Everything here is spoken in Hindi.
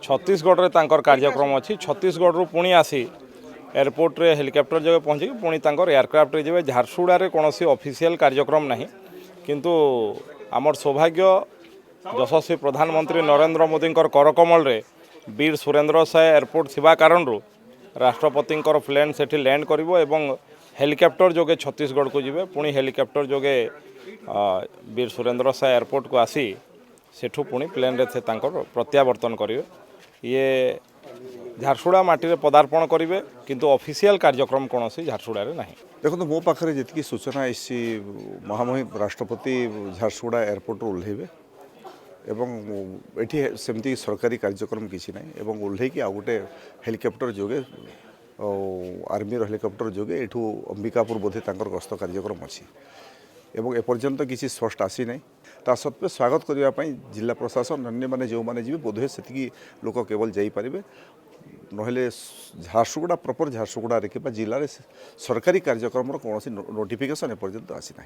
छत्तीसगढ़ रे तांकर कार्यक्रम अच्छी छत्तीसगढ़ रु पुणी आसी एयरपोर्ट रे हेलिकॉप्टर जगह पहुँची पुणी तांकर एयरक्राफ्ट रे जेबे झारसुगुड़ा रे कौन ऑफिशियल कार्यक्रम नहीं किंतु आमर सौभाग्य यशस्वी प्रधानमंत्री नरेंद्र मोदी करकमल रे वीर सुरेंद्र साय एयरपोर्ट थिबा कारण राष्ट्रपति प्लेन सेठी लैंड करिवो एवं हेलिकॉप्टर जोगे छत्तीसगढ़ को जिबे पुणी हेलिकॉप्टर जोगे वीर सुरेंद्र साय एयरपोर्ट को आसी सेठू पुणी प्लेन रे तांकर प्रत्यावर्तन करिवे ये झारसुगुड़ा माटी रे पदार्पण करिवे किंतु ऑफिशियल कार्यक्रम कौन सी झारसुगुड़ा रे नहीं। देखो मो पाखे जी सूचना इसी महामहिम राष्ट्रपति झारसुगुड़ा एयरपोर्ट ओह्लैबे एवं एठी सेमती सरकारी कार्यक्रम किसी ना एवं ओह्लैकी आ गोटे हेलिकॉप्टर जोगे आर्मी हेलिकॉप्टर जोगे एठू अंबिकापुर बोधे तांकर गस्त कार्यक्रम अच्छी एवं एपर्यंत किसी स्पष्ट आसी ना ता सत्वे स्वागत करने जिला प्रशासन अन्य मैंने जो मैंने जी बोधे से लोक केवल जापरें नहले झारसुगुड़ा प्रॉपर झारसुगुड़ा रे जिले में सरकारी कार्यक्रम कौन नोटिफिकेशन एपर्यंत आसी ना।